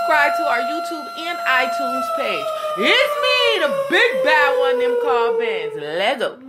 subscribe to our YouTube and iTunes page. It's me, the big bad one, them called bands. Let's go.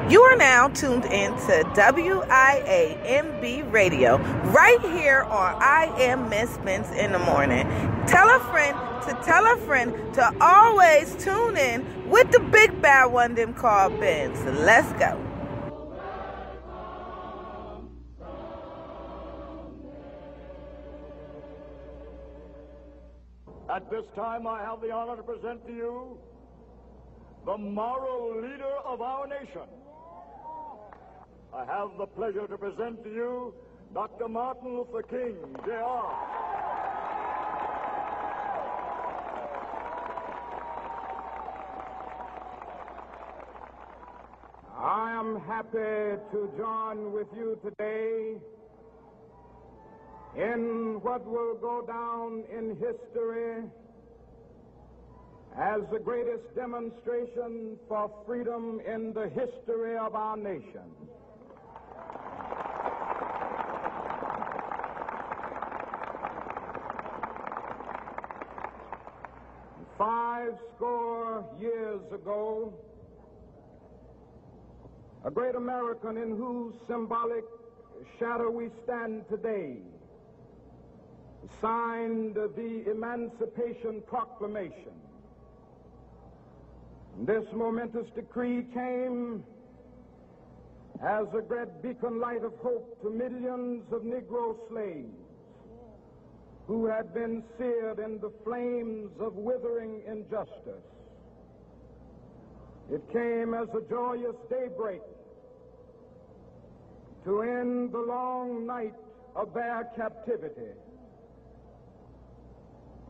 You are now tuned in to WIAMB Radio, right here on I Am Miss Spence in the Morning. Tell a friend to always tune in with the big bad one, them called Benz. Let's go. At this time, I have the honor to present to you the moral leader of our nation. I have the pleasure to present to you Dr. Martin Luther King, Jr. I am happy to join with you today in what will go down in history as the greatest demonstration for freedom in the history of our nation. Five score years ago, a great American in whose symbolic shadow we stand today signed the Emancipation Proclamation. This momentous decree came as a great beacon light of hope to millions of Negro slaves who had been seared in the flames of withering injustice. It came as a joyous daybreak to end the long night of their captivity.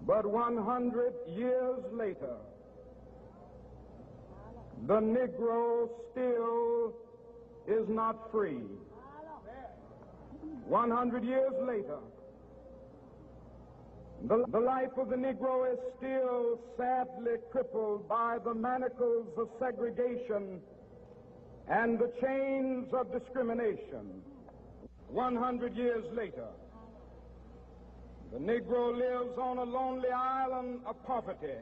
But 100 years later, the Negro still is not free. 100 years later, the life of the Negro is still sadly crippled by the manacles of segregation and the chains of discrimination. 100 years later, the Negro lives on a lonely island of poverty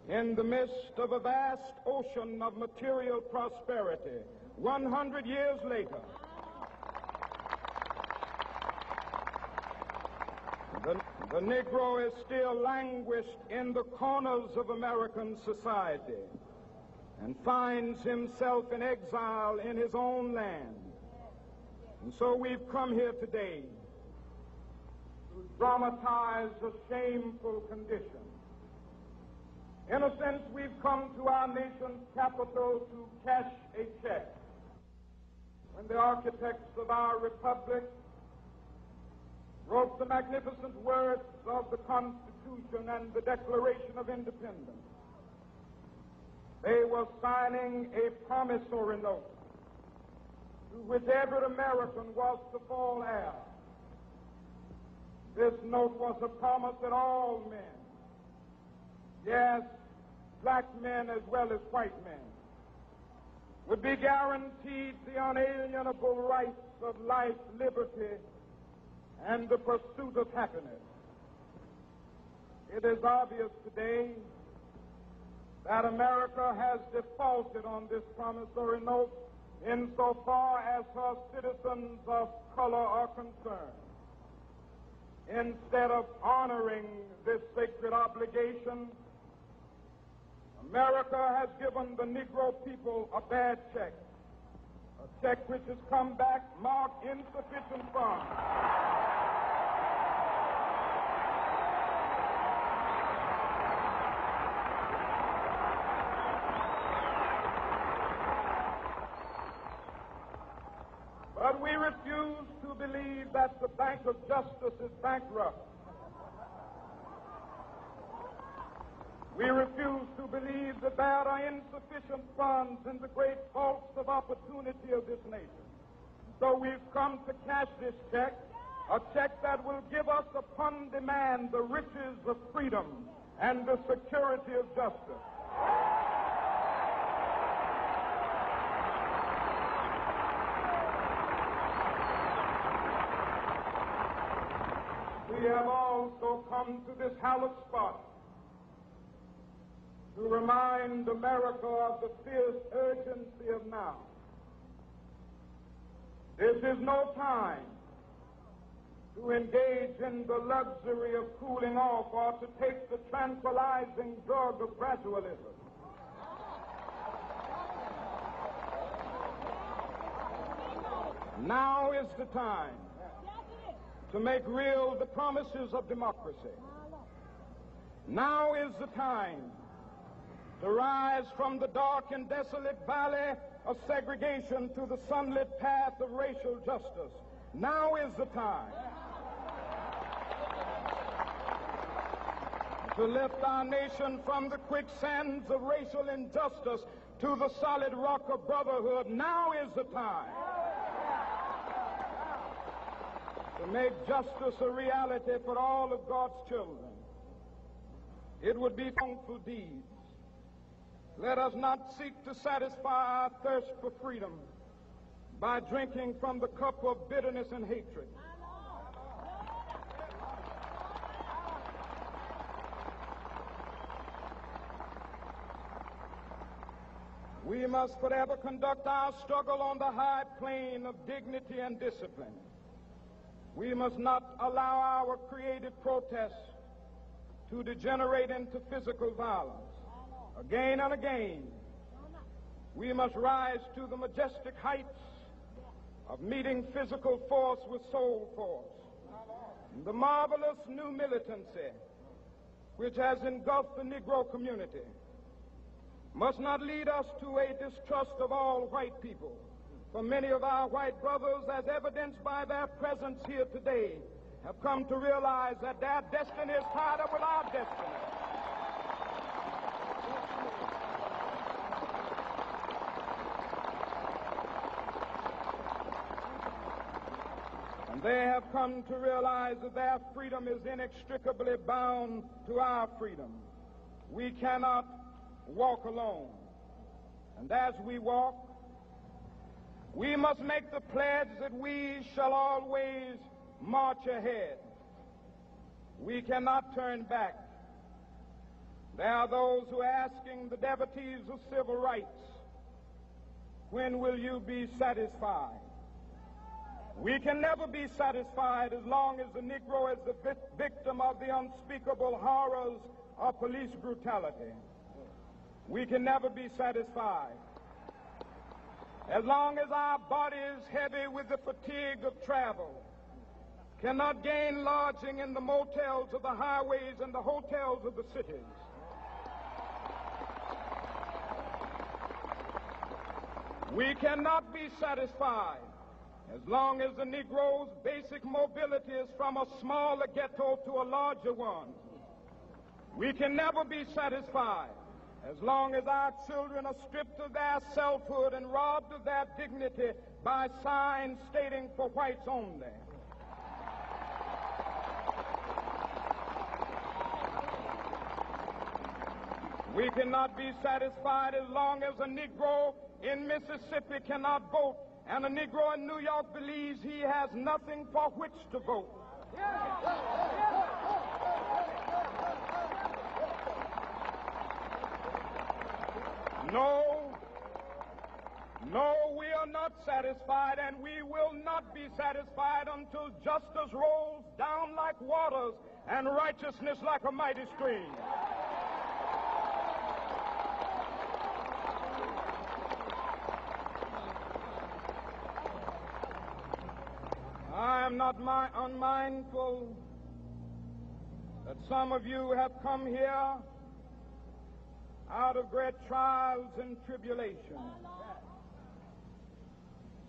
in the midst of a vast ocean of material prosperity. 100 years later, the Negro is still languished in the corners of American society and finds himself in exile in his own land. And so we've come here today to dramatize a shameful condition. In a sense, we've come to our nation's capital to cash a check. When the architects of our republic wrote the magnificent words of the Constitution and the Declaration of Independence, they were signing a promissory note to which every American was to fall heir. This note was a promise that all men, yes, black men as well as white men, would be guaranteed the unalienable rights of life, liberty, and the pursuit of happiness. It is obvious today that America has defaulted on this promissory note insofar as her citizens of color are concerned. Instead of honoring this sacred obligation, America has given the Negro people a bad check, a check which has come back marked insufficient funds. But we refuse to believe that the Bank of Justice is bankrupt. We refuse to believe that there are insufficient funds in the great vaults of opportunity of this nation. So we've come to cash this check, a check that will give us upon demand the riches of freedom and the security of justice. We have also come to this hallowed spot to remind America of the fierce urgency of now. This is no time to engage in the luxury of cooling off or to take the tranquilizing drug of gradualism. Now is the time to make real the promises of democracy. Now is the time to rise from the dark and desolate valley of segregation to the sunlit path of racial justice. Now is the time to lift our nation from the quicksands of racial injustice to the solid rock of brotherhood. Now is the time to make justice a reality for all of God's children. It would be wrongful deeds. Let us not seek to satisfy our thirst for freedom by drinking from the cup of bitterness and hatred. We must forever conduct our struggle on the high plane of dignity and discipline. We must not allow our creative protests to degenerate into physical violence. Again and again, we must rise to the majestic heights of meeting physical force with soul force. The marvelous new militancy which has engulfed the Negro community must not lead us to a distrust of all white people. For many of our white brothers, as evidenced by their presence here today, have come to realize that their destiny is tied up with our destiny. And they have come to realize that their freedom is inextricably bound to our freedom. We cannot walk alone. And as we walk, we must make the pledge that we shall always march ahead. We cannot turn back. There are those who are asking the devotees of civil rights, when will you be satisfied? We can never be satisfied as long as the Negro is the victim of the unspeakable horrors of police brutality. We can never be satisfied as long as our bodies, heavy with the fatigue of travel, cannot gain lodging in the motels of the highways and the hotels of the cities. We cannot be satisfied as long as the Negro's basic mobility is from a smaller ghetto to a larger one. We can never be satisfied as long as our children are stripped of their selfhood and robbed of their dignity by signs stating for whites only. We cannot be satisfied as long as a Negro in Mississippi cannot vote and a Negro in New York believes he has nothing for which to vote. No, we are not satisfied, and we will not be satisfied until justice rolls down like waters and righteousness like a mighty stream. I am not unmindful that some of you have come here out of great trials and tribulations.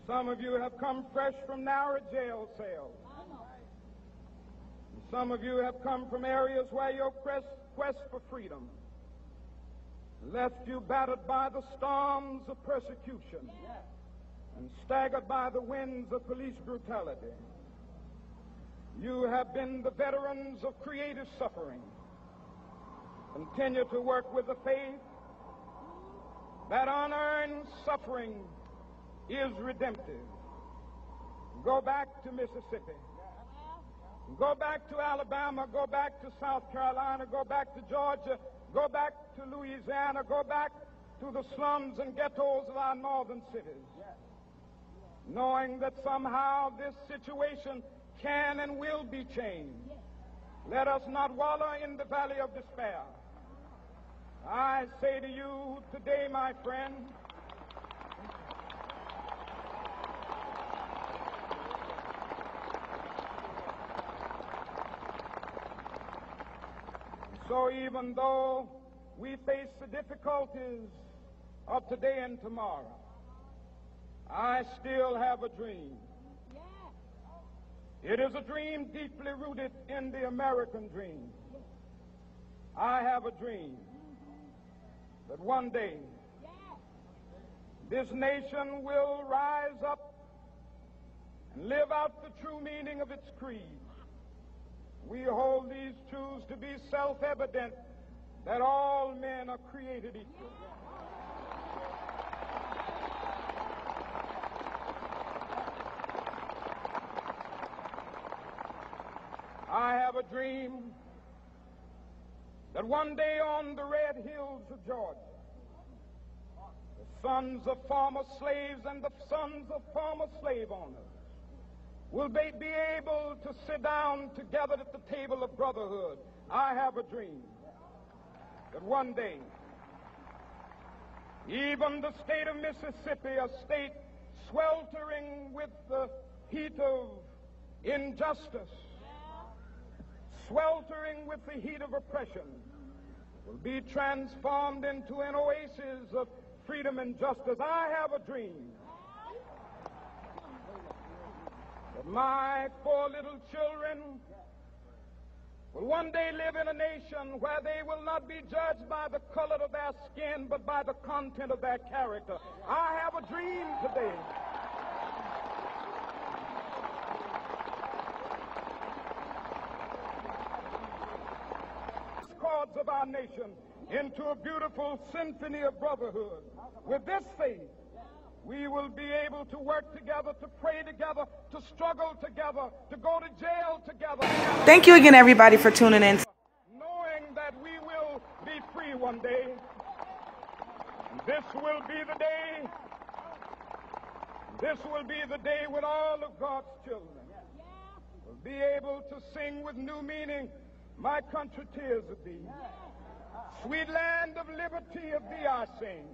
Some of you have come fresh from narrow jail cells. Some of you have come from areas where your quest for freedom left you battered by the storms of persecution and staggered by the winds of police brutality. You have been the veterans of creative suffering. Continue to work with the faith that unearned suffering is redemptive. Go back to Mississippi. Go back to Alabama. Go back to South Carolina. Go back to Georgia. Go back to Louisiana. Go back to the slums and ghettos of our northern cities, knowing that somehow this situation can and will be changed. Let us not wallow in the valley of despair. I say to you today, my friend, so even though we face the difficulties of today and tomorrow, I still have a dream. It is a dream deeply rooted in the American dream. I have a dream that one day this nation will rise up and live out the true meaning of its creed. We hold these truths to be self-evident, that all men are created equal. I have a dream that one day on the red hills of Georgia, the sons of former slaves and the sons of former slave owners will be able to sit down together at the table of brotherhood. I have a dream that one day, even the state of Mississippi, a state sweltering with the heat of injustice, sweltering with the heat of oppression, will be transformed into an oasis of freedom and justice. I have a dream that my 4 little children will one day live in a nation where they will not be judged by the color of their skin, but by the content of their character. I have a dream today chords of our nation into a beautiful symphony of brotherhood. With this faith, we will be able to work together, to pray together, to struggle together, to go to jail together. Thank you again, everybody, for tuning in. Knowing that we will be free one day. This will be the day. This will be the day when all of God's children will be able to sing with new meaning, "My country, tears of thee. Sweet land of liberty, of thee I sing.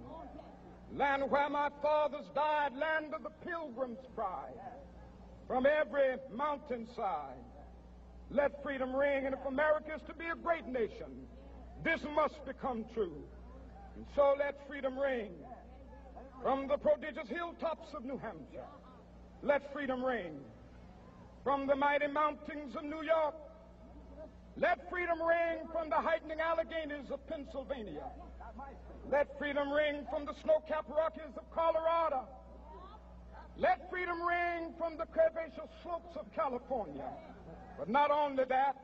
Land where my fathers died, land of the pilgrim's pride. From every mountainside, let freedom ring. And if America is to be a great nation, this must become true. And so let freedom ring. From the prodigious hilltops of New Hampshire, let freedom ring. From the mighty mountains of New York, let freedom ring. From the heightening Alleghenies of Pennsylvania, let freedom ring. From the snow-capped Rockies of Colorado, let freedom ring. From the curvaceous slopes of California. But not only that,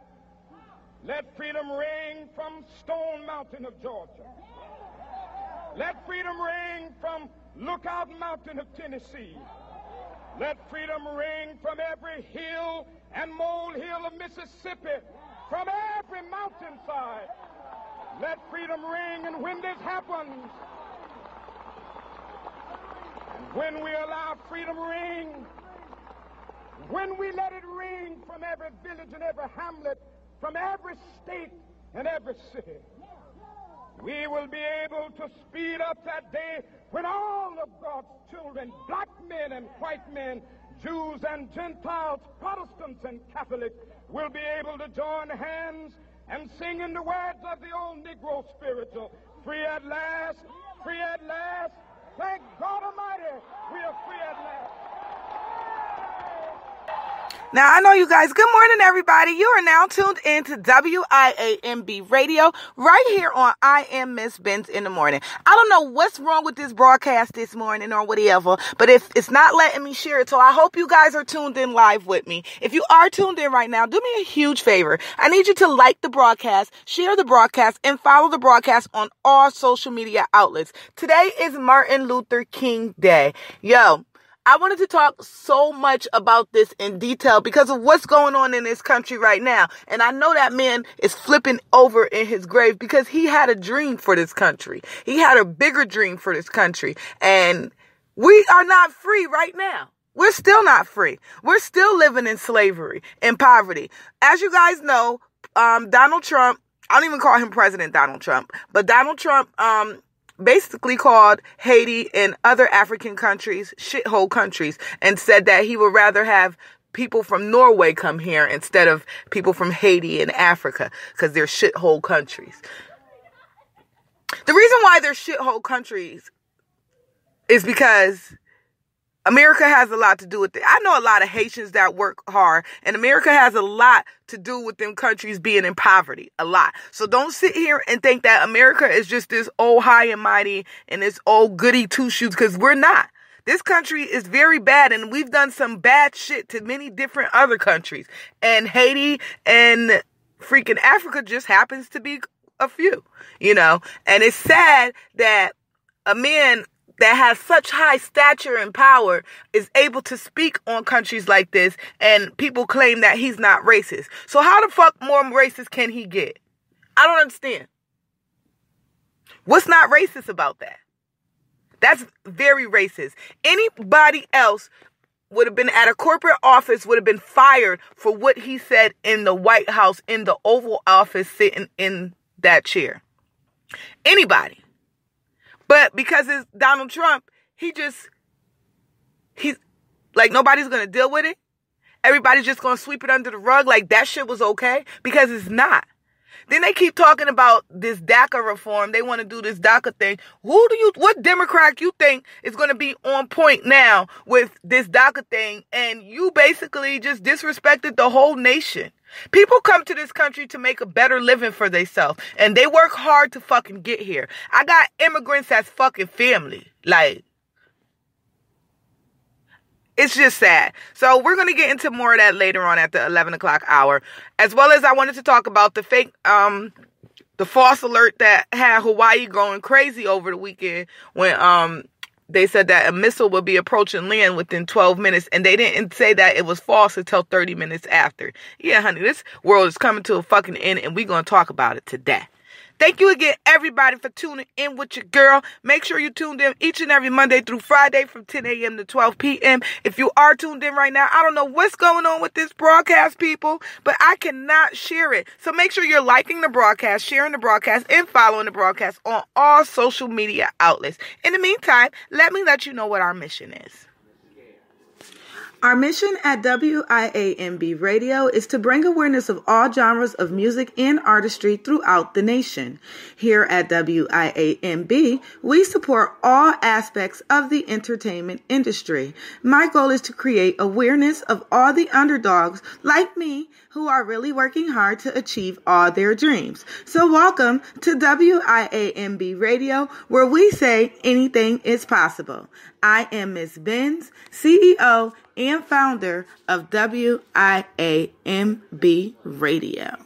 let freedom ring from Stone Mountain of Georgia. Let freedom ring from Lookout Mountain of Tennessee. Let freedom ring from every hill and molehill of Mississippi, from every mountainside. Let freedom ring. And when this happens, and when we allow freedom ring, when we let it ring from every village and every hamlet, from every state and every city, we will be able to speed up that day when all of God's children, black men and white men, Jews and Gentiles, Protestants and Catholics, will be able to join hands and sing in the words of the old Negro spiritual, "Free at last, free at last. Thank God Almighty, we are free at last." Now, I know you guys. Good morning, everybody. You are now tuned in to WIAMB Radio right here on I Am Miss Benz in the Morning. I don't know what's wrong with this broadcast this morning or whatever, but if it's not letting me share it, so I hope you guys are tuned in live with me. If you are tuned in right now, do me a huge favor. I need you to like the broadcast, share the broadcast, and follow the broadcast on all social media outlets. Today is Martin Luther King Day. Yo, I wanted to talk so much about this in detail because of what's going on in this country right now. And I know that man is flipping over in his grave because he had a dream for this country. He had a bigger dream for this country. And we are not free right now. We're still not free. We're still living in slavery and poverty. As you guys know, Donald Trump, I don't even call him President Donald Trump, but Donald Trump, basically called Haiti and other African countries shithole countries and said that he would rather have people from Norway come here instead of people from Haiti and Africa because they're shithole countries. The reason why they're shithole countries is because America has a lot to do with it. I know a lot of Haitians that work hard, and America has a lot to do with them countries being in poverty. A lot. So don't sit here and think that America is just this old high and mighty and this old goody two-shoes, because we're not. This country is very bad, and we've done some bad shit to many different other countries. And Haiti and freaking Africa just happens to be a few, you know. And it's sad that a man that has such high stature and power is able to speak on countries like this, and people claim that he's not racist. So how the fuck more racist can he get? I don't understand. What's not racist about that? That's very racist. Anybody else would have been at a corporate office, would have been fired for what he said in the White House, in the Oval Office, sitting in that chair. Anybody. But because it's Donald Trump, he's like, nobody's going to deal with it. Everybody's just going to sweep it under the rug like that shit was okay, because it's not. Then they keep talking about this DACA reform. They want to do this DACA thing. What Democrat you think is going to be on point now with this DACA thing? And you basically just disrespected the whole nation. People come to this country to make a better living for themselves, and they work hard to fucking get here. I got immigrants as fucking family. Like, it's just sad. So we're going to get into more of that later on at the 11 o'clock hour, as well as I wanted to talk about the fake, the false alert that had Hawaii going crazy over the weekend when, they said that a missile would be approaching land within 12 minutes, and they didn't say that it was false until 30 minutes after. Yeah, honey, this world is coming to a fucking end, and we're going to talk about it today. Thank you again, everybody, for tuning in with your girl. Make sure you tuned in each and every Monday through Friday from 10 a.m. to 12 p.m. If you are tuned in right now, I don't know what's going on with this broadcast, people, but I cannot share it. So make sure you're liking the broadcast, sharing the broadcast, and following the broadcast on all social media outlets. In the meantime, let me let you know what our mission is. Our mission at WIAMB Radio is to bring awareness of all genres of music and artistry throughout the nation. Here at WIAMB, we support all aspects of the entertainment industry. My goal is to create awareness of all the underdogs like me who are really working hard to achieve all their dreams. So welcome to WIAMB Radio, where we say anything is possible. I am Miss Benz, CEO and founder of WIAMB Radio.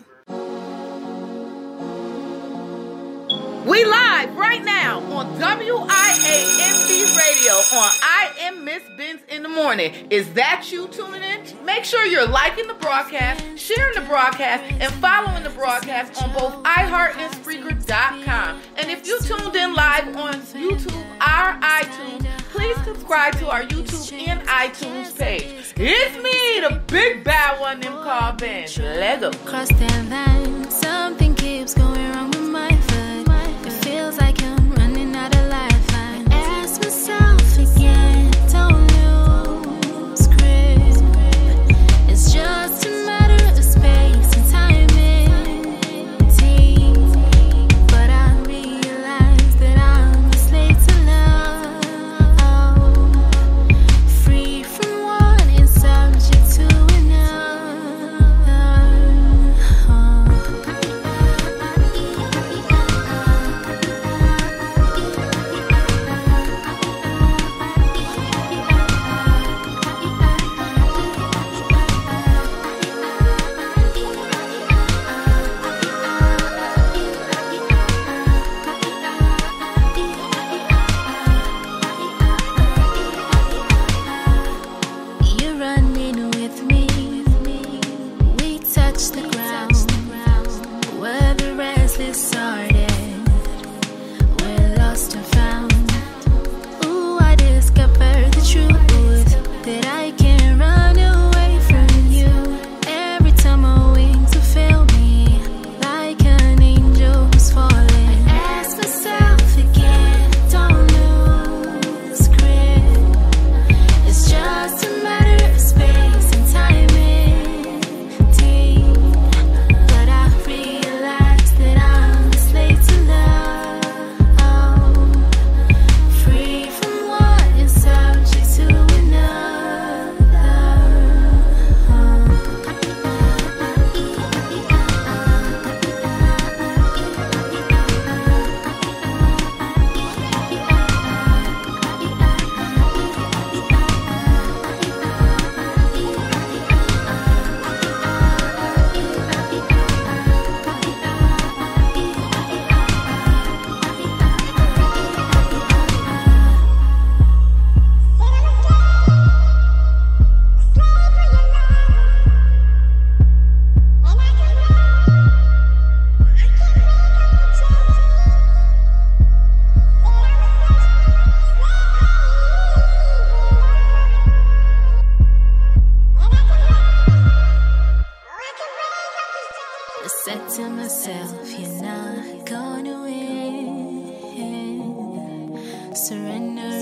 We live right now on WIAMB Radio on I Am Miss Benz in the Morning. Is that you tuning in? Make sure you're liking the broadcast, sharing the broadcast, and following the broadcast on both iHeart and Spreaker.com. And if you tuned in live on YouTube or iTunes, please subscribe to our YouTube and iTunes page. It's me, the big bad one, them called Benz. Lego. Cross that line, something keeps going wrong with my foot. It feels like I'm running out of lifeline. Ask myself again, don't lose grip. It's just a matter of space and timing. But I realize that I'm a slave to love. Free from one and subject to another.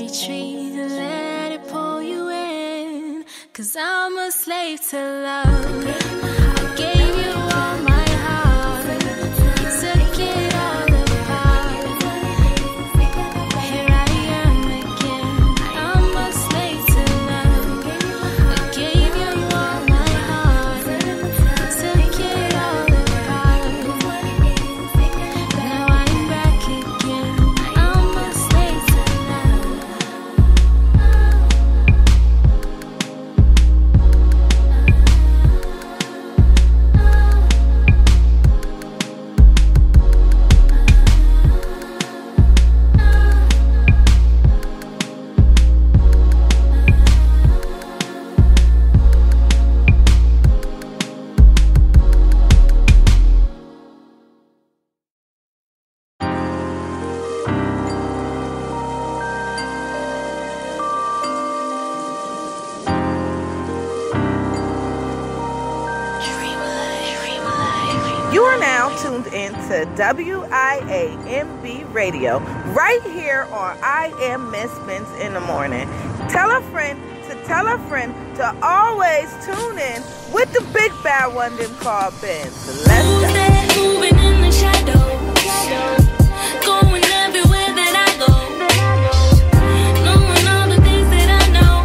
retreat, let it pull you in. 'Cause I'm a slave to love. I gave you all my heart, took it all apart. Here I am again, I'm a slave to love. I gave you all my heart, took it all apart. Now I'm back again, I'm a slave to love. You are now tuned in to WIAMB Radio, right here on I Am Miss Benz in the Morning. Tell a friend to always tune in with the big bad one them called Benz. Let's go. Moving in the shadow, going everywhere that I go, knowing all the things that I know.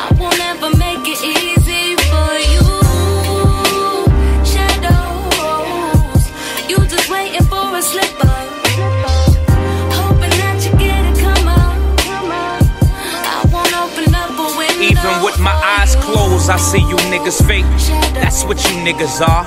I won't ever make it easy for you. Shadows, you just waiting for a slip up, hoping that you get it come up. I won't open up a window. Even with my eyes closed, I see you niggas fake. That's what you niggas are.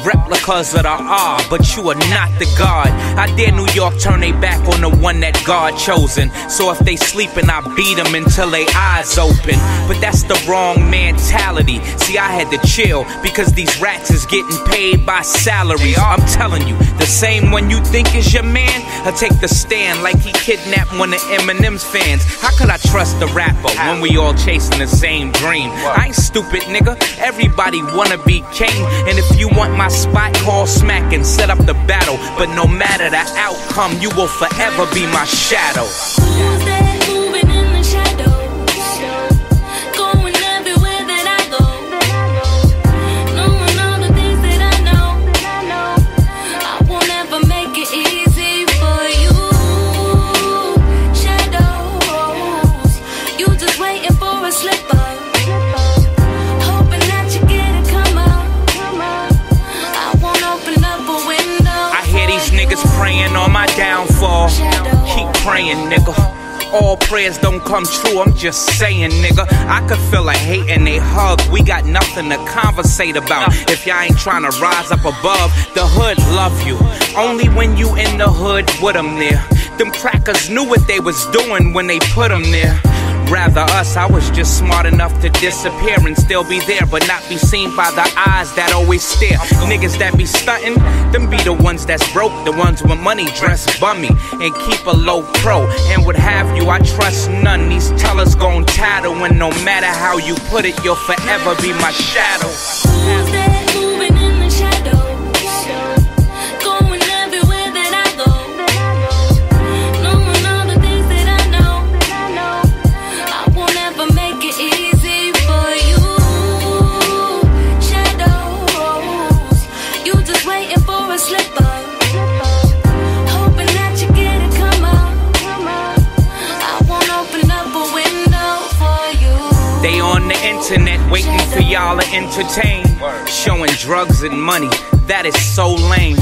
Replicas of the R, but you are not the God. I dare New York turn they back on the one that God chosen. So if they sleeping, I beat them until they eyes open. But that's the wrong mentality. See, I had to chill because these rats is getting paid by salaries. I'm telling you, the same one you think is your man, I'll take the stand like he kidnapped one of Eminem's fans. How could I trust the rapper when we all chasing the same dream? I ain't stupid, nigga. Everybody wanna be king. And if you want my spot, call smack and set up the battle. But no matter the outcome, you will forever be my shadow. Who's that moving in the shadow? Going everywhere that I go, knowing all the things that I know. I won't ever make it easy for you. Shadows, you just waiting for a slip up, hoping that you get it come up. I won't open up a window. I hear these niggas praying on my downfall. Keep praying, nigga. All prayers don't come true, I'm just saying, nigga. I could feel a hate and they hug. We got nothing to conversate about. If y'all ain't trying to rise up above, the hood love you. Only when you in the hood with them there. Them crackers knew what they was doing when they put them there. Rather us, I was just smart enough to disappear and still be there, but not be seen by the eyes that always stare. Niggas that be stunting, them be the ones that's broke, the ones with money dress bummy and keep a low pro. And what have you, I trust none. These tellers gon' tattle, and no matter how you put it, you'll forever be my shadow. Who's that moving in the shadow? Going everywhere that I go, knowing all the things that I know. I won't ever make it easy for you. Shadows, you just waiting for a slip up, hoping that you get it come up. I won't open up a window for you. They on the internet waiting for y'all to entertain, showing drugs and money. That is so lame.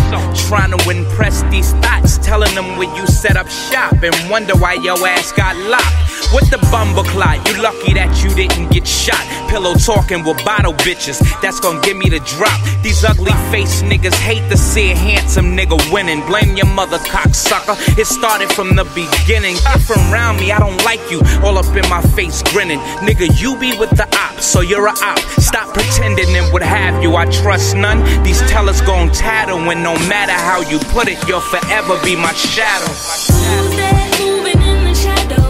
Trying to impress these thoughts, telling them where you set up shop and wonder why your ass got locked. What the bumbleclot? You lucky that you didn't get shot. Pillow talking with bottle bitches, that's gon' give me the drop. These ugly face niggas hate to see a handsome nigga winning. Blame your mother, cocksucker. It started from the beginning. Get from around me, I don't like you. All up in my face grinning. Nigga, you be with the ops, so you're a op. Stop pretending and what have you. I trust none. These tellers gon' tattle, and no matter how you put it, you'll forever be my shadow. Who's that moving in the shadow?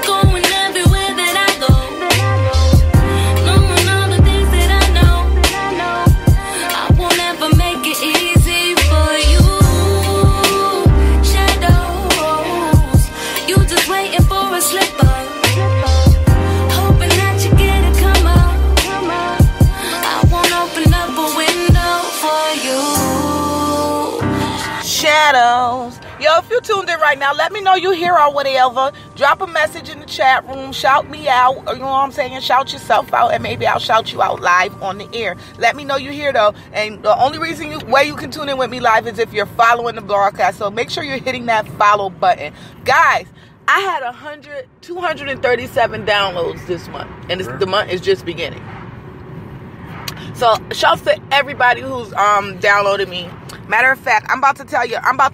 Going everywhere that I go, knowing all the things that I know. I won't ever make it easy for you. Shadows, waiting for a slip up. Hoping that you get a come up. I won't open up a window for you. Shadows. Yo, if you tuned in right now, let me know you here or whatever. Drop a message in the chat room. Shout me out. You know what I'm saying? Shout yourself out, and maybe I'll shout you out live on the air. Let me know you here, though. And the only way you can tune in with me live is if you're following the broadcast. So make sure you're hitting that follow button. Guys, I had 237 downloads this month. And the month is just beginning. So shouts to everybody who's downloaded me. Matter of fact, I'm about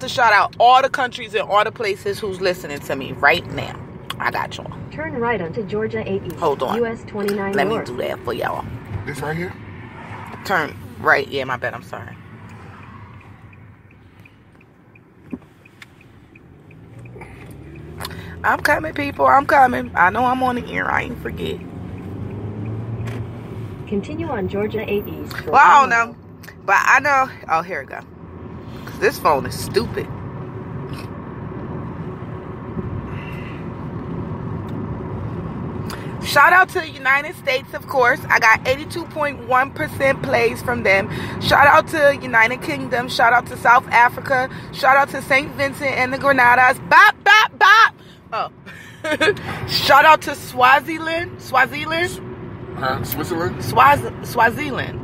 to shout out all the countries and all the places who's listening to me right now. I got y'all. Turn right onto Georgia 8 East. Hold on. US 29 Let North. me do that for y'all. This right here? Turn right. Yeah, my bad. I'm sorry. I'm coming, people. I'm coming. I know I'm on the air. I ain't forget. Continue on Georgia 8 East. Well, I don't know. But I know. Oh, here we go. This phone is stupid. Shout out to the United States, of course. I got 82.1% plays from them. Shout out to United Kingdom. Shout out to South Africa. Shout out to St. Vincent and the Grenadines. Bop, bop, bop. Oh. Shout out to Swaziland. Swaziland? Switzerland? Swaziland.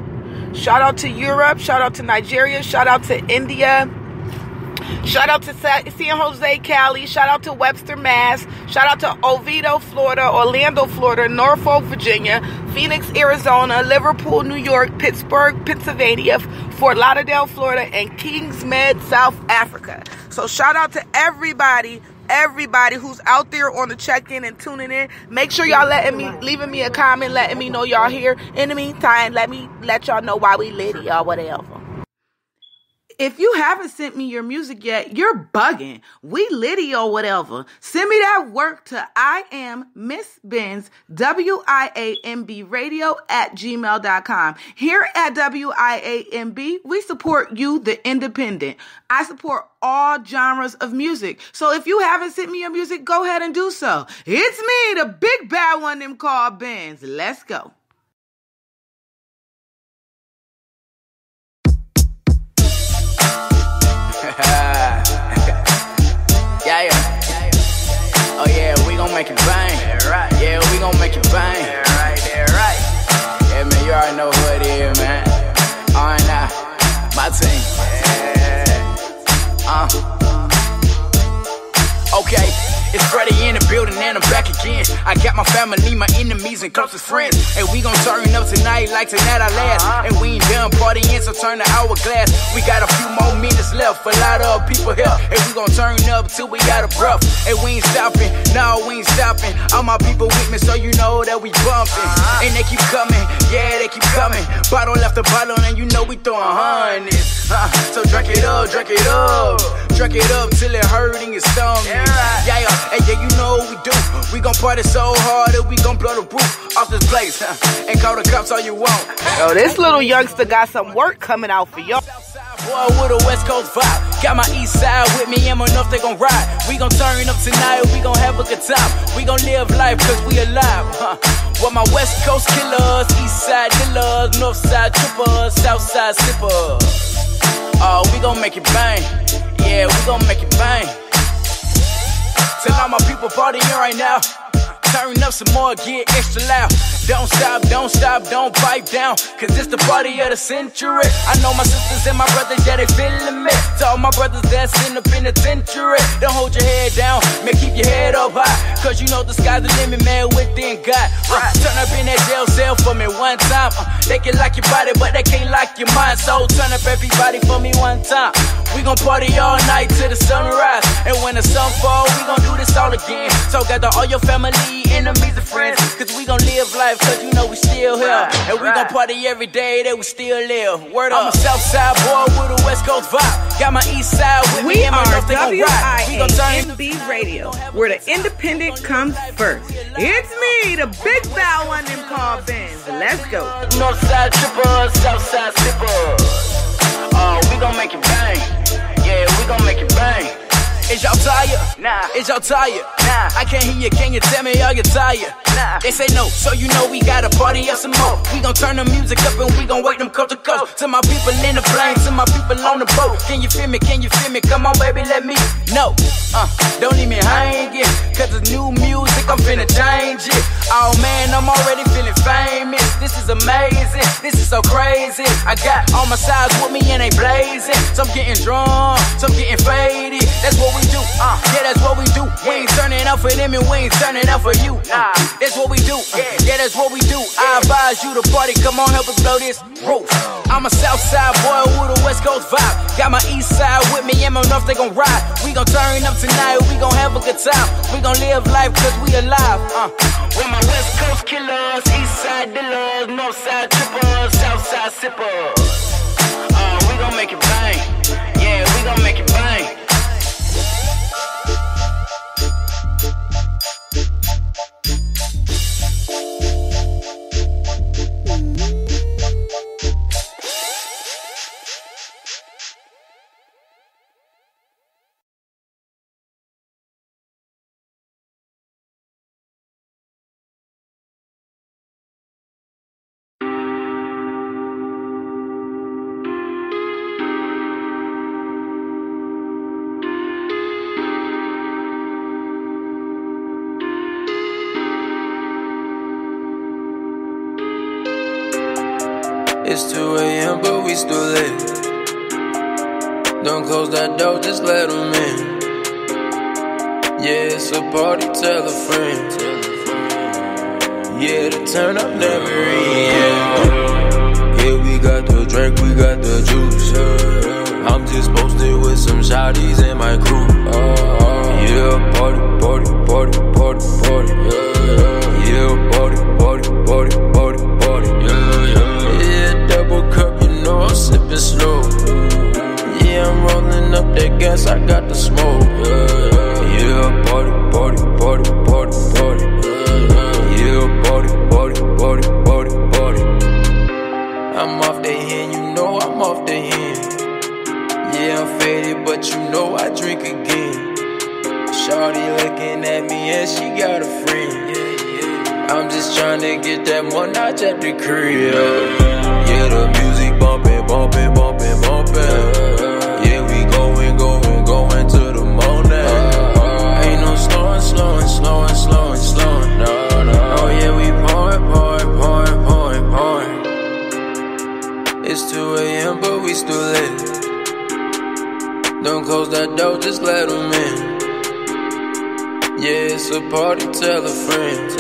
Shout out to Europe. Shout out to Nigeria. Shout out to India. Shout out to San Jose, Cali. Shout out to Webster, Mass. Shout out to Oviedo, Florida. Orlando, Florida. Norfolk, Virginia. Phoenix, Arizona. Liverpool, New York. Pittsburgh, Pennsylvania. Fort Lauderdale, Florida. And Kingsmead, South Africa. So shout out to everybody who's out there on the check-in and tuning in. Make sure y'all leaving me a comment, letting me know y'all here. In the meantime, let y'all know why we litty or whatever. If you haven't sent me your music yet, you're bugging. We litty or whatever. Send me that work to I am Miss Benz, WIAMB radio @gmail.com. Here at WIAMB, we support you, the independent. I support all genres of music. So if you haven't sent me your music, go ahead and do so. It's me, the big bad one them called Benz. Let's go. Yeah. Oh yeah, we gon' make it bang. Yeah, we gon' make it bang. Yeah, man, you already know who it is, man. Alright now, my team. Okay. It's Freddie in the building and I'm back again. I got my family, my enemies, and closest friends. And we gon' turn up tonight like tonight I last. And we ain't done partying, so turn the hourglass. We got a few more minutes left, a lot of people here. And we gon' turn up till we out of breath. And we ain't stopping, no, we ain't stopping. All my people with me, so you know that we bumping. And they keep coming, yeah, they keep coming. Bottle after bottle, and you know we throwing hundreds. So drink it up, drink it up. Drink it up till it hurt in your stomach. Yeah. Hey, yeah, you know what we do. We gon' party so hard that we gon' blow the roof off this place, and call the cops all you want. Yo, this little youngster got some work coming out for y'all. Boy, with a West Coast vibe. Got my east side with me, and enough they gon' ride. We gon' turn up tonight, we gon' have a good time. We gon' live life cause we alive. Well, my West Coast killers, east side dealers, north side trippers, south side sippers. Oh, we gon' make it bang. Yeah, we gon' make it bang. Tell all my people partying right now. Turn up some more, get extra loud. Don't stop, don't stop, don't pipe down. Cause it's the party of the century. I know my sisters and my brothers, yeah, they feeling me. To all my brothers that's in the penitentiary, don't hold your head down, man, keep your head up high. Cause you know the sky's the limit, man, within God. Turn up in that jail cell for me one time. They can lock your body, but they can't lock your mind. So turn up everybody for me one time. We gon' party all night till the sunrise. And when the sun fall, we gon' do this all again. So gather all your family, enemies, and friends. Cause we gon' live life, cause you know we still here. And we gon' party every day that we still live. Word up. I'm a south side boy with a west coast vibe. Got my east side with me and my north, they gon' ride. We gon' turn WIAMB radio, where the independent comes first. It's me, the big bow one them called Benz. Let's go. North side trippers, south side sippers. We gon' make it bang. Yeah, we gon' make it bang. Is y'all tired? Nah. Is y'all tired? Nah. I can't hear you, can you tell me are you tired? Nah. They say no, so you know we gotta party up some more. We gon' turn the music up and we gon' wake them coast to coast. To my people in the plane, to my people on the boat. Can you feel me? Can you feel me? Come on, baby, let me know. Don't leave me hanging, cause it's new music, I'm finna change it. Oh man, I'm already feeling famous. This is amazing, this is so crazy. I got all my sides with me and they blazing. Some getting drunk, some getting faded. That's what we do, yeah, that's what we do. We ain't turning up for them and we ain't turning up for you. That's what we do, yeah, that's what we do. I advise you to party, come on, help us blow this roof. I'm a south side boy with a west coast vibe. Got my east side with me and my north, they gon' ride. We gon' turn up tonight, we gon' have a good time. We gon' live life cause we alive. With my west coast killers, east side dealers, north side trippers, south side sippers. We gon' make it bang. Yeah, we gon' make it bang. It's 2 a.m. but we still lit. Don't close that door, just let them in. Yeah, it's a party, tell a friend. Yeah, the turn up never ends. Yeah, we got the drink, we got the juice. I'm just posted with some shawties in my crew. Yeah, party, party, party, party, party. Yeah, party, party, party, party, party. Yeah, double cup, you know I'm sipping slow. Yeah, I'm rolling up that gas, I got the smoke. Yeah, party, party, party, party, party. Yeah, party, party, party, party, party. I'm off the hand, you know I'm off the hand. Yeah, I'm faded, but you know I drink again. Shawty looking at me and she got a friend. I'm just tryna get that one notch at the crib. Yeah, the music bumpin', bumpin', bumpin', bumpin'. Yeah, we going, going, going to the morning. Ain't no slowing, slowing, slowing, slowing, slowing. No, no. Oh yeah, we pouring, pouring, pouring, pouring, pouring. It's 2 a.m. but we still lit. Don't close that door, just let them in. Yeah, it's a party, tell a friend.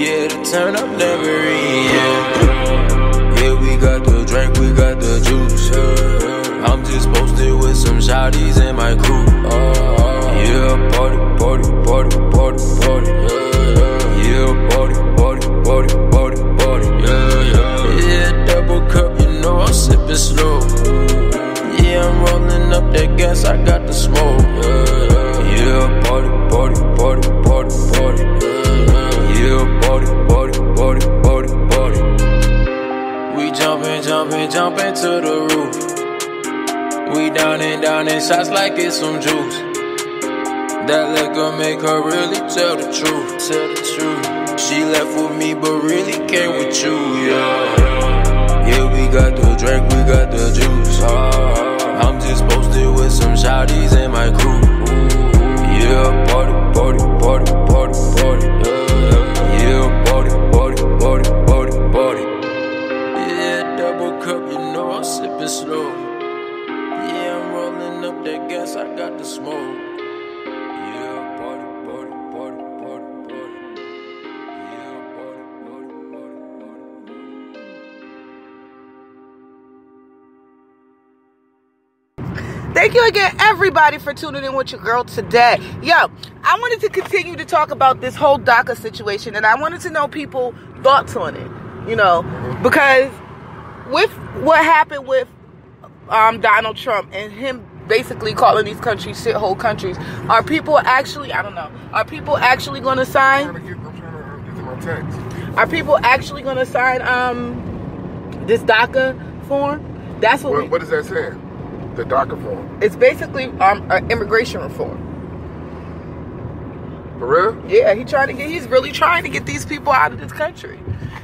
Yeah, the turn up never ends. Yeah, we got the drink, we got the juice. I'm just posted with some shawties in my crew. Yeah, party, party, party, party, party. Yeah, party, party, party, party, party. Yeah, double cup, you know I'm sipping slow. Yeah, I'm rolling up that gas, I got the smoke. Yeah, party, party, party, party, party. Yeah, party, party, party, party, party. We jumpin', jumpin', jumpin' to the roof. We down and shots like it's some juice. That liquor make her really tell the truth. Tell the truth. She left with me, but really came with you, yeah. Yeah, we got the drink, we got the juice. I'm just posted with some shawties in my crew. Yeah, party, party, party, party, party. Yeah, party, party, party, party, party. Yeah, double cup, you know I'm sipping slow. Yeah, I'm rolling up that gas, I got the smoke. Yeah, party, party, party, party, party. Yeah, party, party, party, party. Thank you again, everybody, for tuning in with your girl today. Yo, I wanted to continue to talk about this whole DACA situation, and I wanted to know people's thoughts on it, you know, because with what happened with Donald Trump and him basically calling these countries shithole countries, are people actually, I don't know, are people actually going to sign? I'm trying to get to my text. Are people actually going to sign this DACA form? That's what. What is that saying? The DACA reform. It's basically immigration reform. For real? Yeah, he's really trying to get these people out of this country.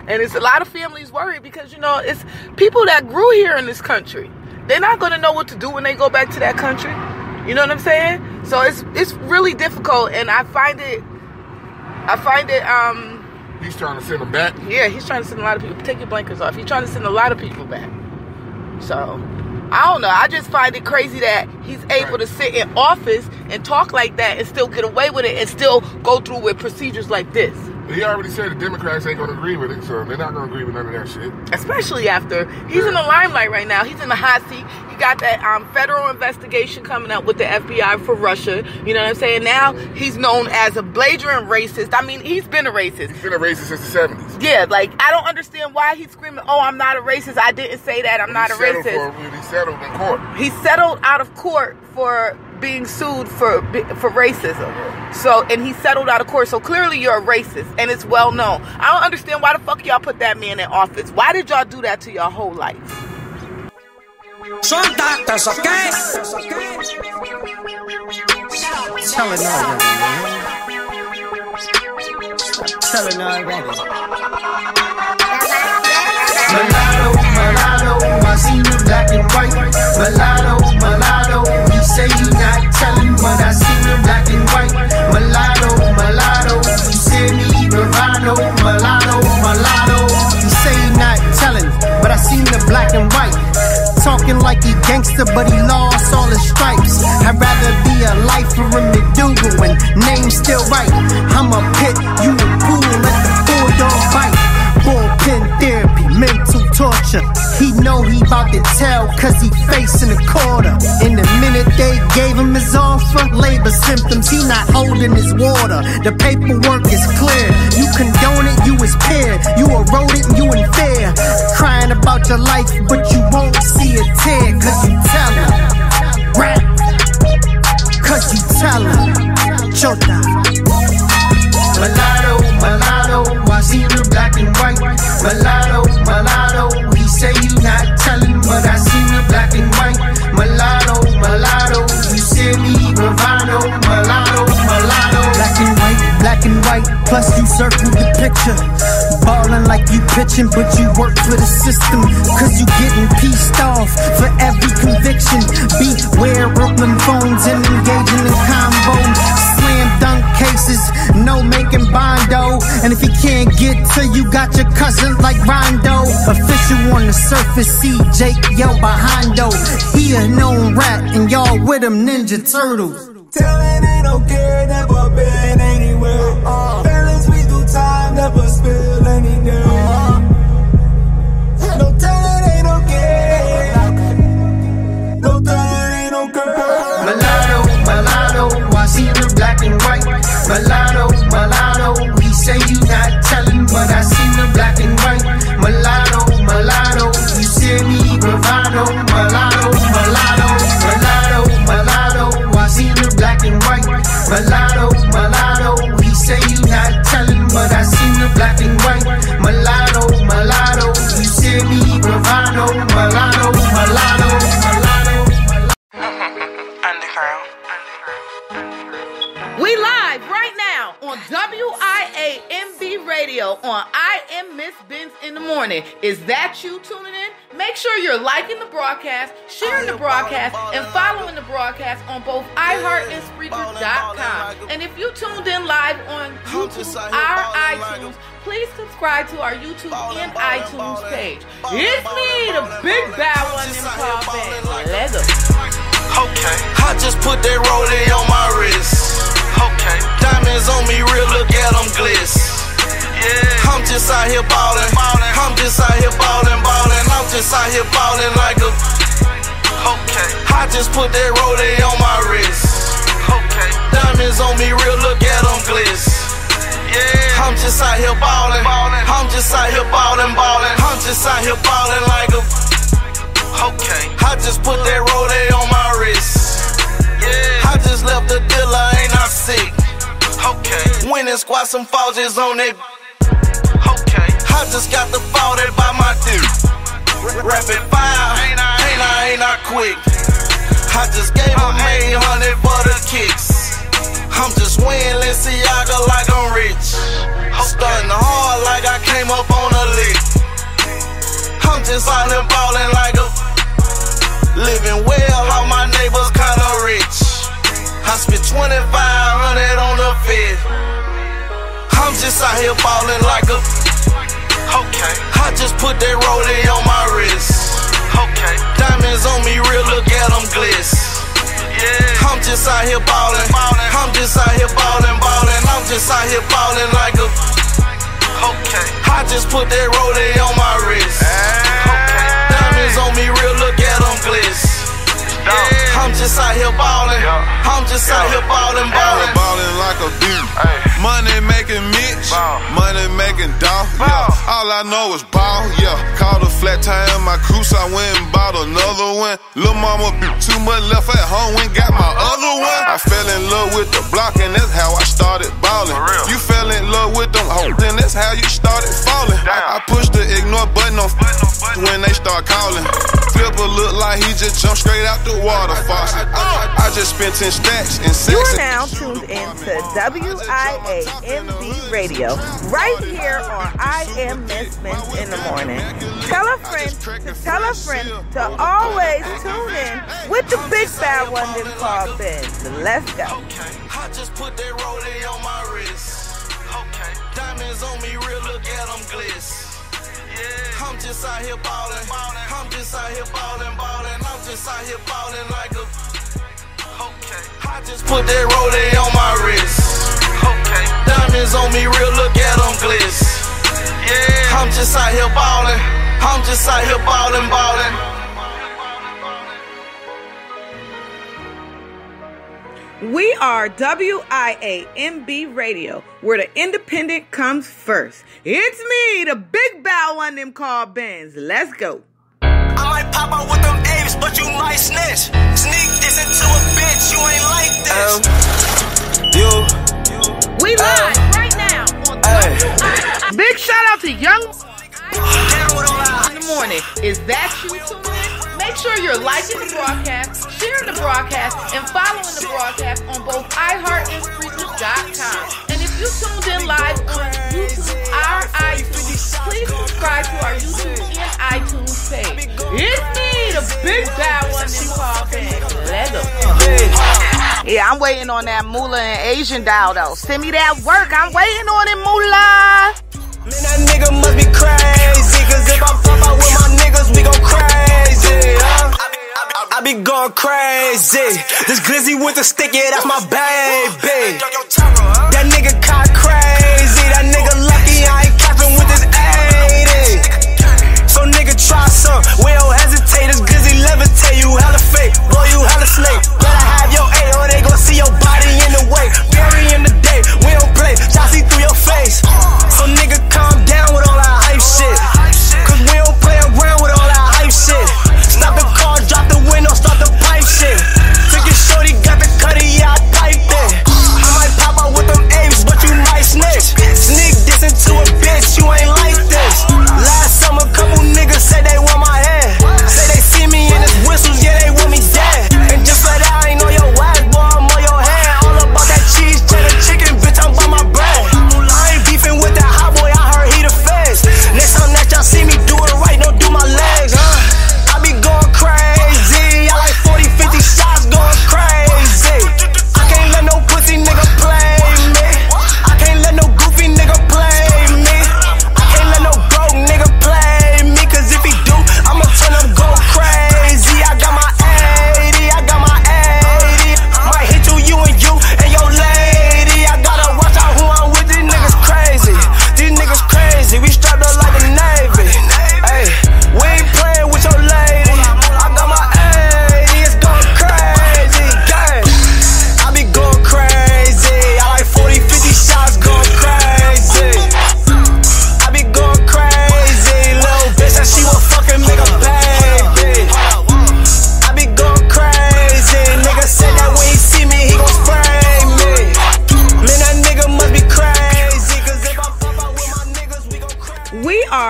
And it's a lot of families worried because, you know, it's people that grew here in this country. They're not going to know what to do when they go back to that country. You know what I'm saying? So it's really difficult, and I find it he's trying to send them back? Yeah, he's trying to send a lot of people. Take your blankets off. He's trying to send a lot of people back. So I don't know. I just find it crazy that he's able to sit in office and talk like that and still get away with it and still go through with procedures like this. He already said the Democrats ain't going to agree with it, so they're not going to agree with none of that shit. Especially after he's in the limelight right now. He's in the hot seat. He got that federal investigation coming up with the FBI for Russia. You know what I'm saying? Now he's known as a belligerent racist. I mean, he's been a racist. He's been a racist since the 70s. Yeah, like, I don't understand why he's screaming, oh, I'm not a racist. I didn't say that. I'm not a racist. He settled in court. He settled out of court for being sued for racism. So, and he settled out of court. So clearly you're a racist, and it's well known. I don't understand why the fuck y'all put that man in office. Why did y'all do that to your whole life? Son datas, okay? Telling already, man. Telling already. Mulatto, mulatto, I see you black and white. Mulatto, mulatto, he say you not telling, but I see you black and white. Mulatto, mulatto, you say me bravado. Mulatto, mulatto, he say you not telling, but I seen the black and white. Talking like he gangster, but he lost all his stripes. I'd rather be a lifer in McDougal when name's still right. I'm a pit, you a pool, let the bulldog bite. Bullpen therapy, mental torture. He know he about to tell, cause he facing a quarter. In the minute they gave him his offer, labor symptoms, he not holding his water. The paperwork is clear, you condone it, you is peer. You erode it, you in fear. Crying about your life, but you won't see a tear, cause you tell him. Rap, cause you tell him. Chota. Mulatto, mulatto, I see you black and white. Mulatto, mulatto, he say you not telling, but I see you black and white. Mulatto, mulatto, you say me bravado. Mulatto, mulatto, black and white, plus you circle the picture. Ballin' like you pitching, but you work for the system. Cause you getting pieced off for every conviction. Beware Brooklyn phones and engaging in combo. Slam dunk cases, no making bondo. And if he can't get to you, got your cousin like Rondo. Official on the surface, see Jake, yo, behind-o. He a known rat, and y'all with him Ninja Turtles. Tellin' ain't okay, never been anywhere. Feelings we do time, never spill any day. No tellin' ain't okay. No tellin' ain't okay. Mulatto, mulatto, I see you black and white. Mulatto, mulatto, he say you not tellin', but I see you black and white. Mulatto, mulatto, you see me bravado. Mulatto, mulatto, mulatto, mulatto, I see you black and white. Mulatto, mulatto, he say you not tellin', but I see you black and white. Mulatto, mulatto, you see me bravado. Mulatto, mulatto, mulatto. Underground. We live right now on WIAMB Radio on I Am Miss Benz in the Morning. Is that you tuning in? Make sure you're liking the broadcast, sharing the broadcast, and following the broadcast on both iHeart and Spreaker.com. And if you tuned in live on YouTube, our iTunes, please subscribe to our YouTube and iTunes page. It's me, the big bad one in Call Let's go. Okay, I just put that rollie on my wrist. Okay, diamonds on me real, look at them gliss. Yeah, I'm just out here ballin', I'm just out here ballin', I'm just out here ballin' like a. Okay, I just put that rollie on my wrist. Okay, diamonds on me real, look at them gliss. Yeah, I'm just out here ballin', I'm just out here ballin', I'm just out here ballin' like a. Okay, I just put that rollie on my wrist. Yeah, I just left the dealer, ain't I sick? Okay, winning squad, some fauges on it. Okay, I just got the fall that by my dude. Rapid fire, ain't I quick? I just gave him 800 for the kicks. I'm just winning Balenciaga like I'm rich. Stunting hard like I came up on a lick. I'm just out here ballin' like a living well, all my neighbors kinda rich. I spent 2,500 on the Fed. I'm just out here ballin' like a I just put that rollie on my wrist. Diamonds on me real, look at them gliss. I'm just out here ballin'. I'm just out here ballin', ballin'. I'm just out here ballin' like a I just put that rollie on my wrist. Diamonds on me real, look at them gliss. I'm just out here ballin'. I'm just out here ballin', ballin'. Ballin' like a beat. Money making Mitch, money making dough. Yeah, all I know is ball. Yeah, called a flat tire in my coupe, so I went and bought another one. Lil' mama too much left at home, went got my other one. I fell in love with the block, and that's how I started ballin'. You fell in love with them hoes, and that's how you started fallin'. I pushed the ignore button on when they start calling. Flipper look like he just jumped straight out the water faucet. I just spent 10 stacks in sex. You are now tuned in to WIAMB Radio, right here on I Am Miss Vince in the morning. Tell a friend to always tune in with the big bad one them called Benz. Let's go. I just put that rollie on my wrist. Diamonds on me real, look at them gliss. I'm just out here ballin'. I'm just out here ballin', ballin'. I'm just out here ballin' like a I just put that rollie on my wrist. Diamonds on me real, look at them gliss. I'm just out here ballin'. I'm just out here ballin', ballin'. We are WIAMB Radio, where the independent comes first. It's me, the big bow one them called Benz. Let's go. I might pop out with them apes, but you might snitch. Sneak this into a bitch, you ain't like this. We live right now on WIAMB. Big shout out to Young in the morning. Is that you tuning in? Make sure you're liking the broadcast, sharing the broadcast, and following the broadcast on both iHeart and Spreaker.com. And if you tuned in live on YouTube or iTunes, please subscribe to our YouTube and iTunes page. It's me, the big bad one in called Lego. Yeah, I'm waiting on that moolah and Asian doll though. Send me that work. I'm waiting on it, moolah. Man, that nigga must be crazy, cause if I pop out with my niggas, we go crazy, huh? I be going crazy. This glizzy with the sticky, that's my baby. That nigga caught crazy. That nigga lucky I ain't capping with this 80. So nigga try some, we don't hesitate. This glizzy levitate, you hella fake, boy you hella snake. Better have your A or they gon' see your body in the way. Bury in the day, we don't play, y'all see through your face. So nigga calm down with all that hype shit, cause we don't play around with all that hype shit. Stop the car, drop the window, start the pipe shit. Took your shorty, got the cutty, yeah I piped it. I might pop out with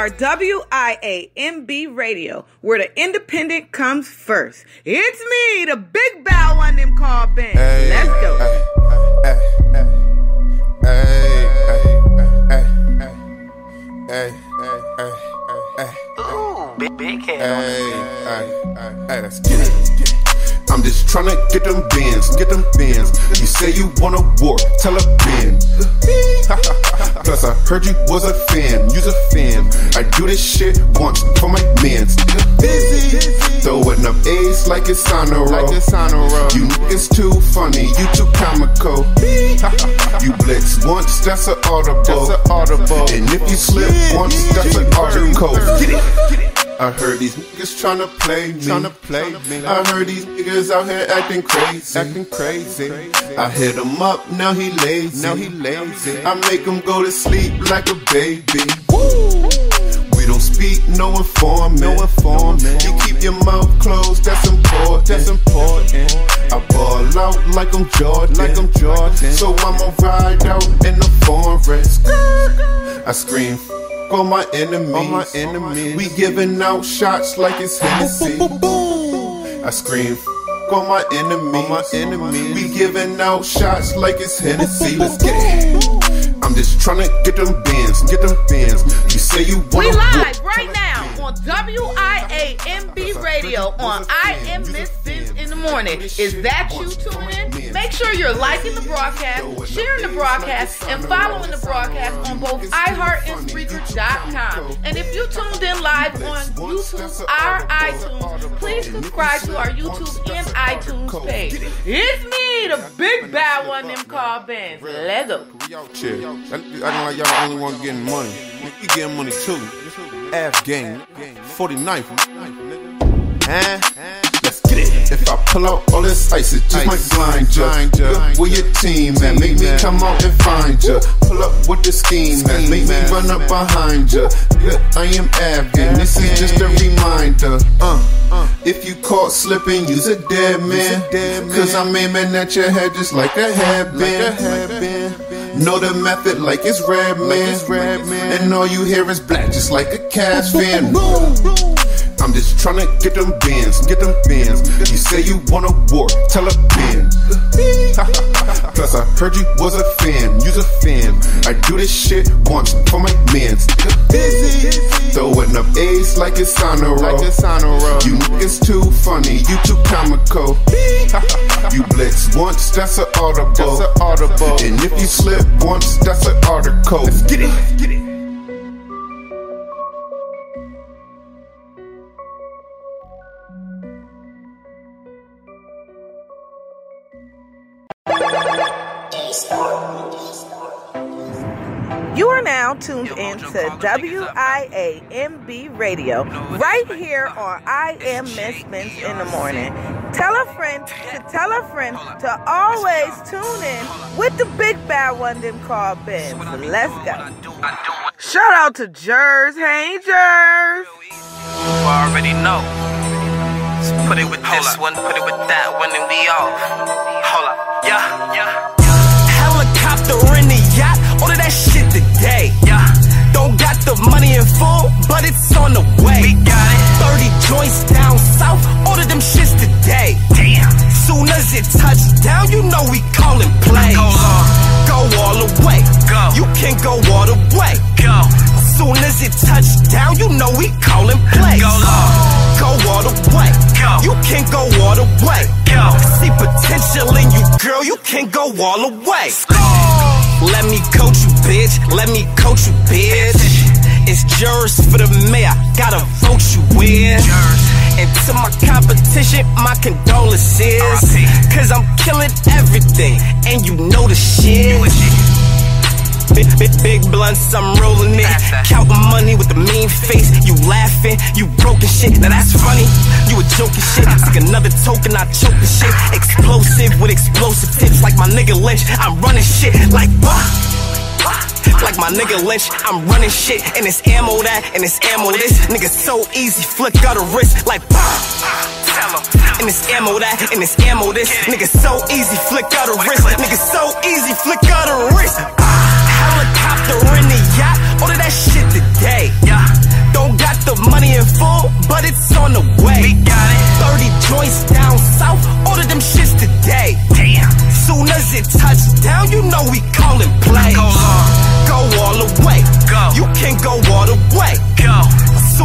are WIAMB Radio, where the independent comes first. It's me, the big bad one them called Ben. Hey, let's go. Big head. Hey, let's get it. I'm just tryna get them bands. You say you want a war, tell a Ben. Plus I heard you was a fan, you's a fan. I do this shit once for my mans. Busy, throwing up A's like it's on a roll. You niggas too funny, you too comical. You blitz once, that's an audible. And if you slip once, that's an article. Get it. I heard these niggas tryna play me. I heard these niggas out here acting crazy. I hit him up, now he lazy. I make him go to sleep like a baby. We don't speak, no informant. You keep your mouth closed, that's important. I ball out like I'm Jordan. So I'ma ride out in the forest. I scream all my enemies. We giving out shots like it's Hennessy. I scream all my enemies. We giving out shots like it's Hennessy. Let's get it. I'm just tryna get them bands. You say you want. We live right now on WIAMB Radio on I Am Miss Benz in the Morning. Is that you tuning in? Make sure you're liking the broadcast, sharing the broadcast, and following the broadcast on both iHeart and Spreaker.com. And if you tuned in live on YouTube or iTunes, please subscribe to our YouTube and iTunes page. It's me, the big bad one them called Benz. Let's go. Acting like y'all the only one getting money. We getting money too. F gang, 49th. Let's get it. If I pull out all this ice, it just might blind ya. Look where your team at, make me come out and find ya. Pull up with the scheme at, make me run up behind ya. Yeah, I am Afghan, this is just a reminder. If you caught slipping, you's a dead man. Cause I'm aiming at your head just like a hairband. Know the method like it's red man. And all you hear is black just like a cash fan. I'm just tryna get them bands. You say you want a war, tell a Ben. Plus I heard you was a fan, you's a fan. I do this shit once for my mans. Busy, throwing up A's like it's on a roll. You niggas too funny, you too comical. You blitz once, that's an audible. And if you slip once, that's an article. Let's get it. You are now tuned in to WIAMB Radio, right here on I Am Miss Benz in the Morning. Tell a friend to always tune in with the big bad one them called Ben. So let's go. Shout out to Jers. Hey, Jers. You already know. So put it with this one, put it with that one, and we off. Hold up. Yeah. Helicopter in the yacht, order that shit today. Yeah. Don't got the money in full, but it's on the way. We got it. 30 joints down south, order them shits today. Damn. Soon as it touch down, you know we callin' plays. Go all the way. Go. You can go all the way. Go. Soon as it touch down, you know we callin' plays. Go all the way. Go. You can go all the way. Go. See potential in you, girl. You can go all the way. Let me coach you, bitch. Let me coach you, bitch. It's Jers for the mayor. Gotta vote you in. And to my competition, my condolences. Cause I'm killing everything, and you know the shit. Big blunts, I'm rolling it. Counting money with the mean face. You laughing, you broken shit. Now that's funny. You a joking shit. Stick another token, I choke the shit. Explosive with explosive tips. Like my nigga Lynch, I'm running shit. Like what? Like my nigga Lynch, I'm running shit. And it's ammo that, and it's ammo this. Nigga so easy, flick out a wrist. Like and it's ammo that, and it's ammo this. Nigga so easy, flick out a wrist. Nigga so easy, flick out a wrist. Helicopter in the yacht, order that shit today. Yeah.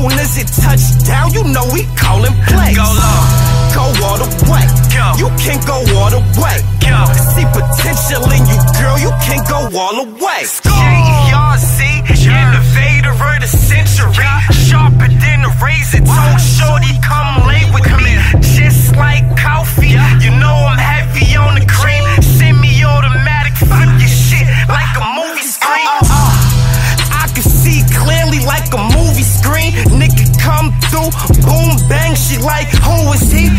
Soon as it touch down, you know we callin' plays. Go low. Go all the way. Go. You can't go all the way. Go. See potential in you, girl. You can't go all the way. Y'all see, innovator of the century, sharper than a razor. Told shorty come late with me, just like coffee. You know I'm heavy on the cream. Semi-automatic, fuck your shit like a movie screen. I can see clearly like a movie screen. Nigga come through, boom bang. She like, who is he?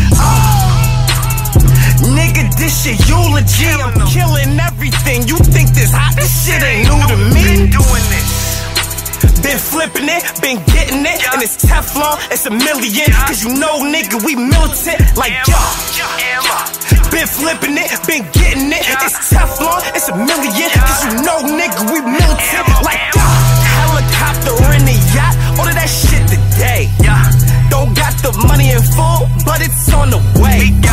Nigga, this your eulogy. I'm killing everything. You think this hot? This shit ain't new to me. Been doing this. Been flipping it, been getting it, and it's Teflon, it's a million. Cause you know, nigga, we militant like y'all. Been flipping it, been getting it, it's Teflon, it's a million. Cause you know, nigga, we militant like y'all. Helicopter in the yacht, order that shit today. Don't got the money in full, but it's on the way. 30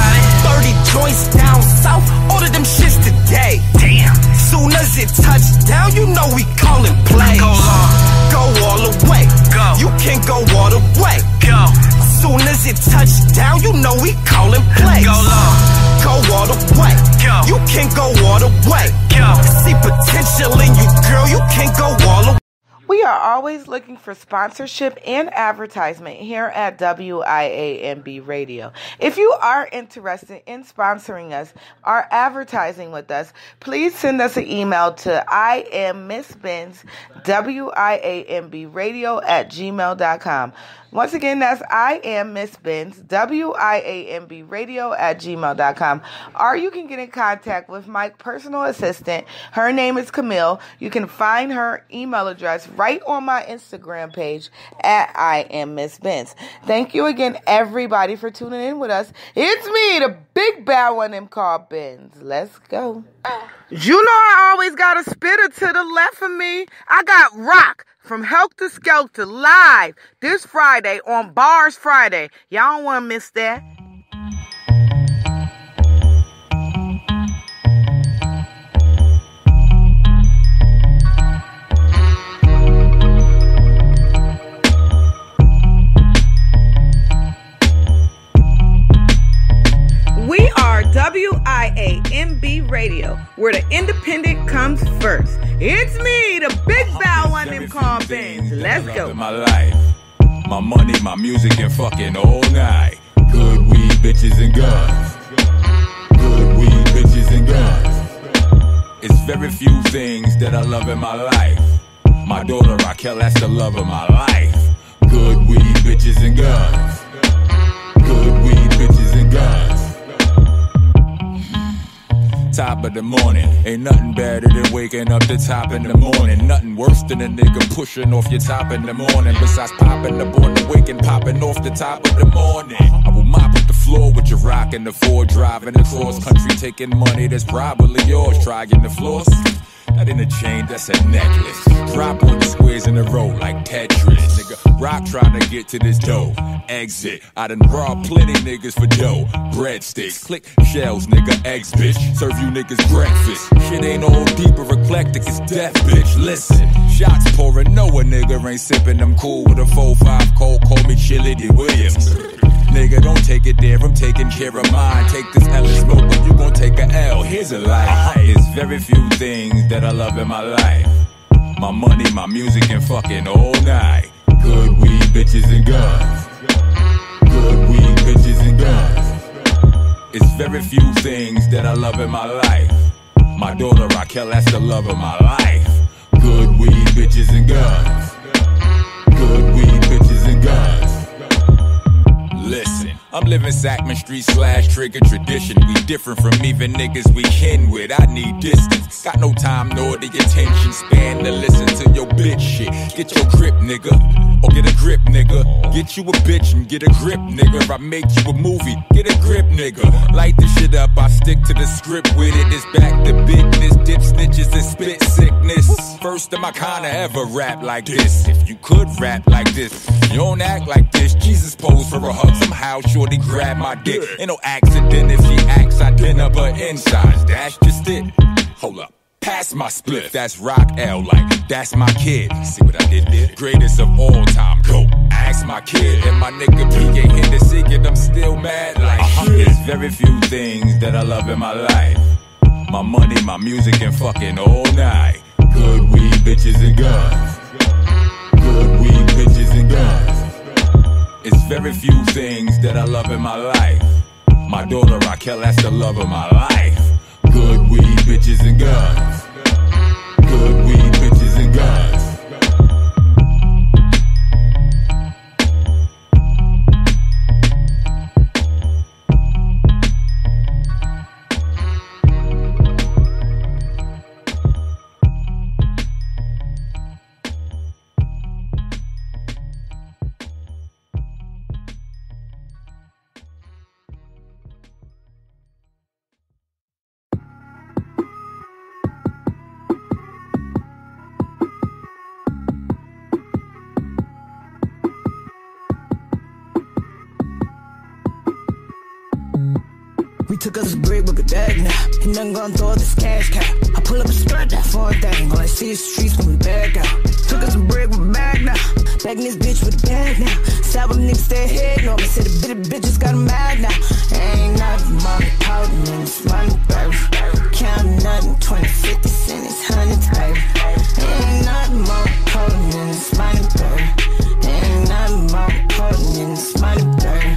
joints down south, order them shits today. Damn. Soon as it touch down, you know we callin' plays. Go all the way. Go. You can't go all the way. Go. Soon as it touch down, you know we callin' plays. Go low. Go all the way. Go. You can't go all the way. Go. See potential in you, girl. You can't go all the way. We are always looking for sponsorship and advertisement here at WIAMB Radio. If you are interested in sponsoring us or advertising with us, please send us an email to iamMissBenz@gmail.com. Once again, that's iamMissBenz, WIAMBradio@gmail.com. Or you can get in contact with my personal assistant. Her name is Camille. You can find her email address right on my Instagram page at iamMissBenz. Thank you again, everybody, for tuning in with us. It's me, the big bad one them called Benz. Let's go. You know I always got a spitter to the left of me. I got Rock from Helter Skelter live this Friday on Bars Friday. Y'all don't want to miss that. We are WIAMB Radio, where the independent comes first. It's me, the big bad one them called Benz. Let's go. My life, my money, my music, and fucking all night. Good weed, bitches, and guns. Good weed, bitches, and guns. It's very few things that I love in my life. My daughter Raquel, that's the love of my life. Good weed, bitches, and guns. Good weed, bitches, and guns. Top of the morning, ain't nothing better than waking up the top in the morning. Nothing worse than a nigga pushing off your top in the morning. Besides popping the board, the wake and popping off the top of the morning. I will mop up the floor with your rock in the Ford, driving across country, taking money that's probably yours. Trying the floors. That ain't a chain, that's a necklace. Drop on the squares in a row like Tetris. Nigga, Rock trying to get to this dough. Exit, I done robbed plenty niggas for dough. Breadsticks, click shells, nigga, eggs, bitch. Serve you niggas breakfast. Shit ain't all deep or eclectic, it's death, bitch. Listen, shots pouring, no a nigga ain't sipping them cool with a 4-5 cold. Call me Chili D. Williams. Nigga, don't take it there, I'm taking care of mine. Take this L and smoke, but you gon' take a L. Here's a lie. It's very few things that I love in my life. My money, my music, and fucking all night. Good weed, bitches, and guns. Good weed, bitches, and guns. It's very few things that I love in my life. My daughter Raquel, that's the love of my life. Good weed, bitches, and guns. Good weed, bitches, and guns. Listen, I'm living Sackman Street / Trigger tradition. We different from even niggas we kin with. I need distance. Got no time nor the attention span to listen to your bitch shit. Get your grip, nigga. Or get a grip, nigga. Get you a bitch and get a grip, nigga. I make you a movie. Get a grip, nigga. Light the shit up. I stick to the script with it. It's back to business. Dip snitches and spit sickness. First of my kind to ever rap like this. If you could rap like this, you don't act like this. Jesus posed for a hug. Somehow shorty grab my dick. Ain't no accident if she acts. I pin up her insides. That's just it. Hold up. Pass my split. That's Rock L like that's my kid. See what I did there? Greatest of all time. Go. Ask that's my kid. And my nigga P ain't hit the secret, I'm still mad like shit. There's very few things that I love in my life. My money, my music, and fucking all night. Good weed, bitches, and guns. Good weed, bitches, and guns. It's very few things that I love in my life. My daughter Raquel, that's the love of my life. Good weed, bitches, and guns. Good weed, bitches, and guns. We took us a break with a bag now. Ain't nothing gonna throw this cash cow. I pull up a skirt, that foreign thing. All I see is streets when we back out. Took us a break with a bag now. Back in this bitch with a bag now. Side with niggas stay ahead. No, I said the bitty bitches got a mad now. Ain't nothing more potent than this money, baby. Counting nothing, 20, 50 cents, it's hundreds, baby. Ain't nothing more potent than this money, baby. Ain't nothing more potent than this money, baby.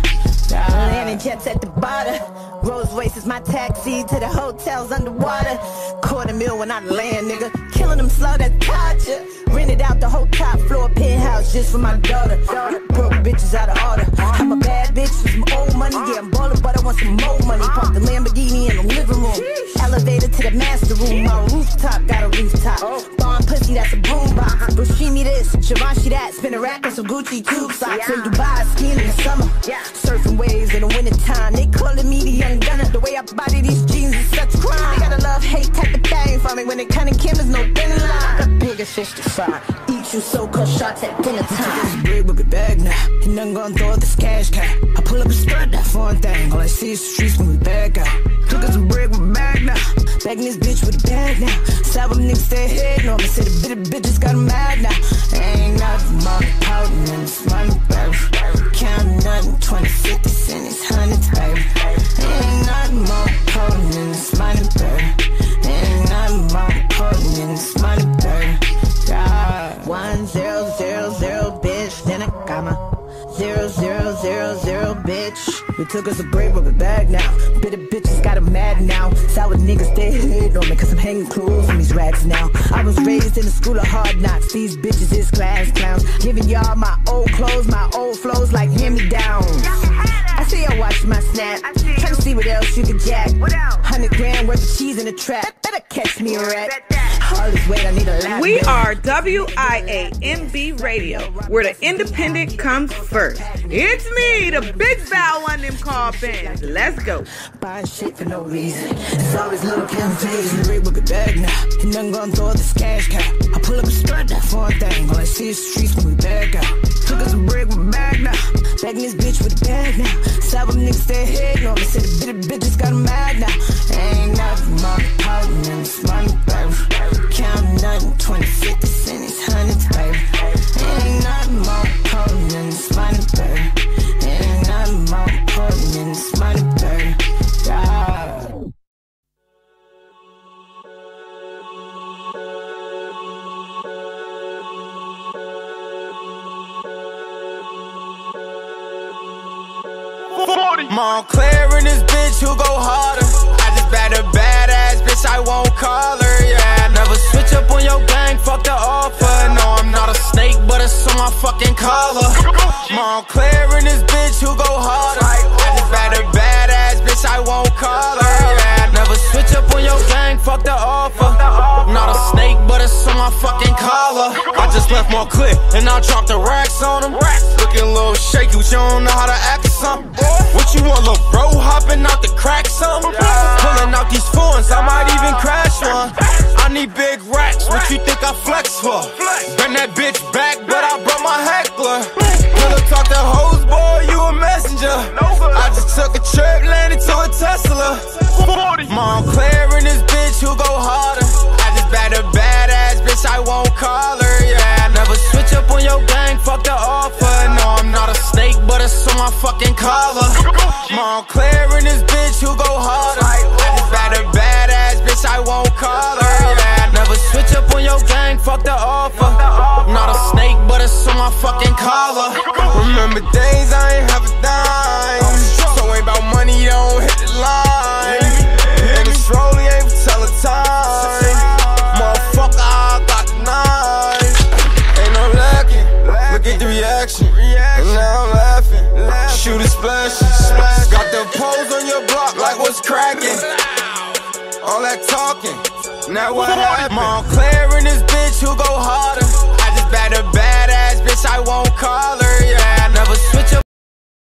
Landing jets at the bottom. Rolls Royce is my taxi to the hotels underwater. $250,000 when I land, nigga. Killing them slow, that's torture. Rented out the whole top floor penthouse just for my daughter. Broke bitches out of order. I'm a bad bitch with some old money. Yeah, I'm ballin', but I want some more money. Park the Lamborghini in the living room. Elevator to the master room. My rooftop got a rooftop. Bomb pussy, that's a boombox. Bushimi this, Givenchy that. Spin a rack on some Gucci tube socks. In Dubai, skiing in the summer. Surfing waves in the wintertime. They calling me the young gunner. The way I body these jeans is such crime. They got a love-hate type of thing for me. When they cutting Kim, there's no thin line. Got bigger fish to fry. Eat you so-called shots at dinner time. This big with a bag now. Ain't nothing gonna throw this cash cow. I pull up a skirt, that foreign thing. All I see is streets when we back out. Took us a break with a bag now. Back in this bitch with a bag now. Side with niggas stay ahead. No, I said the bitty bitches got a mad now. Ain't nothing more potent than this money, baby. Counting nothing, 20, 50 cents, it's hundreds, baby. Ain't nothing more potent than this money, baby. Ain't nothing more potent than this money, baby. God. 1000, bitch. Then I got my 0000, bitch. We took us a break with a bag now. Bitter bitches got 'em mad now. Sour niggas stay hate on me cause I'm hanging clothes from these racks now. I was raised in the school of hard knocks. These bitches is class clowns. Giving y'all my old clothes, my old flows like hand-me-downs. I see y'all watch my snap. Trying to see what else you can jack. 100 grand worth of cheese in the trap. Better catch me a rat. All this weight, I need a lap. We are WIAMB Radio, where the independent comes first. It's me, the big bow on them car bands. Let's go. Buying shit for no reason. It's always little confusion. Rig with a bag now. Ain't nothing gonna throw this cash cow. I pull up a skirt, that foreign thing. All I see is streets when we back out. Took us a break with a bag now. Back in this bitch with a bag now. Side with niggas stay ahead. No, I said the bitty bitches got 'em mad now. Ain't nothing more potent than this money, baby. Counting nothing, 20, 50 cents, it's hundreds, baby. Ain't nothing more potent than this money, baby. Ain't nothing more potent than this money, baby. Yeah. Montclair in this bitch who go harder. I just bet a badass bitch, I won't call her, yeah. Never switch up on your gang, fuck the offer. No, I'm not a snake, but it's on my fucking collar. Montclair in this bitch who go harder. I just bet a badass bitch, I won't call her, yeah. Never switch up on your gang, fuck the offer. Not a snake, but it's on my fucking collar. I just left Montclair and I dropped the racks on them. Looking a little shaky, but you don't know how to act or something. What you want, little bro, hopping out the crack something? Pulling out these phones, I might even crash one. I need big racks, what you think I flex for? Bring that bitch back, but I brought my heckler. Wanna talk to hoes, boy, you a messenger. I just took a trip, landed to a Tesla. Montclair in this bitch who go harder. I just bet a badass bitch, I won't call her, yeah. Never switch up on your gang, fuck the offer. No, I'm not gang, fuck the offer. Not a snake, but it's on my fucking collar. Remember days I ain't have a dime. So ain't about money, you don't hit the line. And it's rolling, ain't for tell the time. Motherfucker, I got the knife. Ain't no lacking, look at the reaction. And now I'm laughing, shoot a splash. Got the pose on your block like what's cracking. All that talking, now what happened? Montclair in this bitch who go